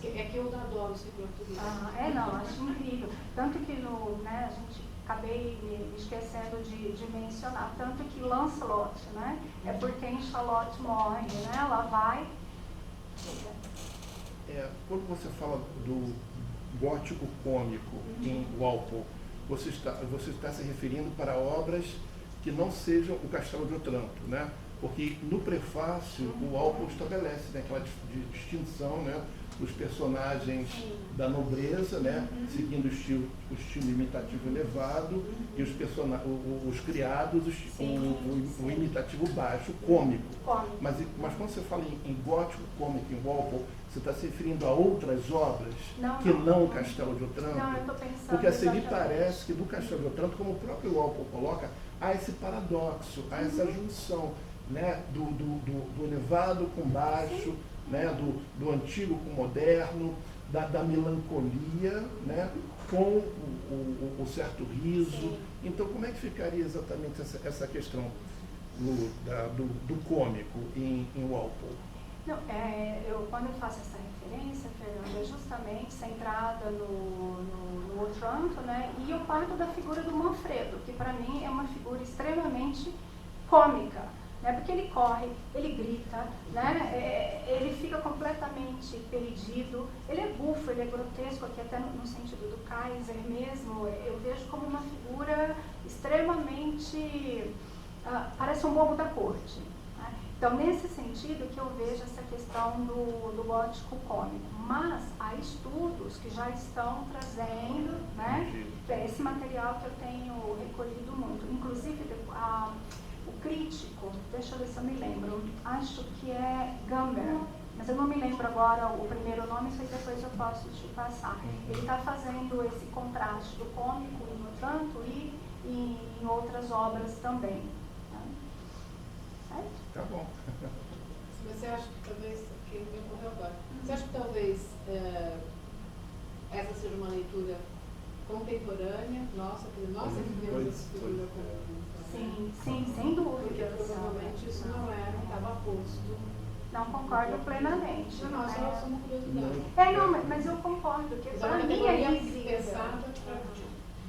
É que eu adoro o ciclo arturiano. Não, acho incrível. Tanto que a gente acabei me esquecendo de mencionar, tanto que Lancelot, né, é por quem Charlotte morre, né, ela vai... Quando você fala do gótico cômico em Walpole, você está se referindo para obras que não sejam o Castelo de Otranto, né? Porque no prefácio o Walpole estabelece, né, aquela distinção, né, dos personagens da nobreza, né, seguindo o estilo imitativo elevado, e os criados, o imitativo baixo, cômico. Mas quando você fala em gótico cômico, em Walpole, você está se referindo a outras obras não o Castelo de Otranto? Não, eu estou pensando... Porque assim, me parece que do Castelo de Otranto, como o próprio Walpole coloca, há esse paradoxo, há essa junção, né, do elevado com baixo, né, do antigo com o moderno, da melancolia, né, com o certo riso. Sim. Então, como é que ficaria exatamente essa questão do cômico em Walpole? Não, quando eu faço essa referência, Fernanda, é justamente centrada no Otranto, né, e eu parto da figura do Manfredo, que para mim é uma figura extremamente cômica. Porque ele corre, ele grita, né? Ele fica completamente perdido, ele é bufo, ele é grotesco, aqui até no sentido do Kaiser mesmo, eu vejo como uma figura extremamente, parece um bobo da corte. Né? Então, nesse sentido que eu vejo essa questão do gótico cômico, mas há estudos que já estão trazendo, né? Esse material que eu tenho recolhido muito, inclusive o crítico, deixa eu ver se eu me lembro, acho que é Gamber, mas eu não me lembro agora o primeiro nome, isso aí depois eu posso te passar. Ele está fazendo esse contraste do cômico em Otranto e em outras obras também. Certo? Tá bom. Mas você acha que talvez, que me ocorreu agora, você acha que talvez essa seja uma leitura contemporânea, nossa que vivemos essa figura como... Sim, sem dúvida. Porque provavelmente isso não estava posto. Não concordo plenamente. Não, só uma curiosidade. Mas eu concordo, porque Mas para uma mim é categoria visível. pensada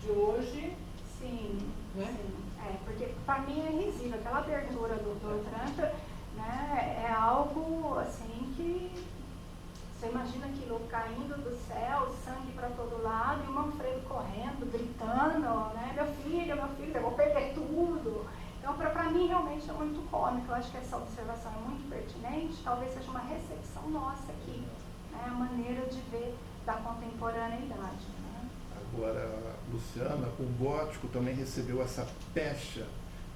de hoje. Sim, né? sim. Porque para mim é risível. Aquela abertura do Otranto, né, é algo assim que... Você imagina aquilo caindo do céu, sangue para todo lado, e o Manfredo correndo, gritando, né? Meu filho, eu vou perder tudo. Então, para mim, realmente é muito cômico. Eu acho que essa observação é muito pertinente. Talvez seja uma recepção nossa aqui, né? A maneira de ver da contemporaneidade. Né? Agora, Luciana, o gótico também recebeu essa pecha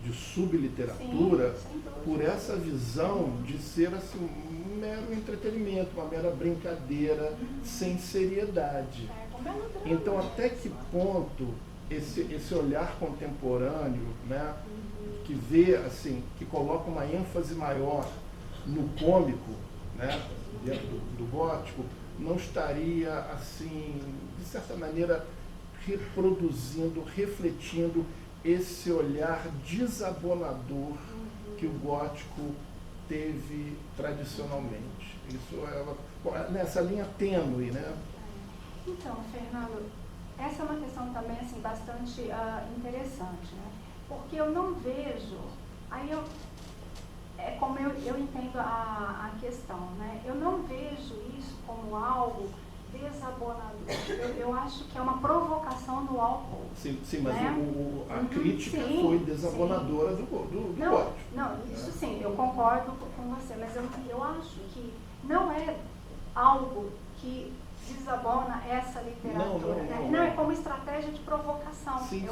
de subliteratura por essa visão de ser assim, um mero entretenimento, uma mera brincadeira, sem seriedade. Então, até que ponto esse olhar contemporâneo, né, que vê, assim, que coloca uma ênfase maior no cômico, né, dentro do gótico, não estaria, assim, de certa maneira, reproduzindo, refletindo esse olhar desabonador que o gótico teve tradicionalmente. Isso é nessa linha tênue, né? Então, Fernando, essa é uma questão também assim, bastante interessante. Né? porque eu não vejo, é como eu entendo a questão, né? Eu não vejo isso como algo desabonador. Eu acho que é uma provocação do álcool. Sim, mas né? A crítica sim, foi desabonadora do código. Não, isso sim, eu concordo com você, mas eu acho que não é algo que desabona essa literatura. Não, é como estratégia de provocação. Sim,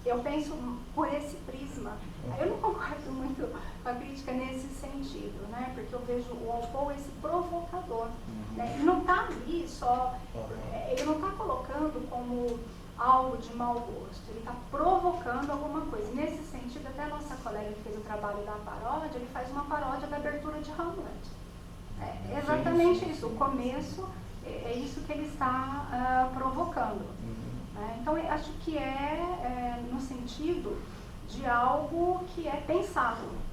eu penso por esse prisma. Eu não concordo muito com a crítica nesse sentido, né? Porque eu vejo o Walpole esse provocador. Né? E não está ali só, ele não está colocando como algo de mau gosto, ele está provocando alguma coisa. Nesse sentido, até a nossa colega que fez o trabalho da paródia, ele faz uma paródia da abertura de Hamlet. É exatamente isso, o começo é isso que ele está provocando. Então, eu acho que no sentido de algo que é pensado.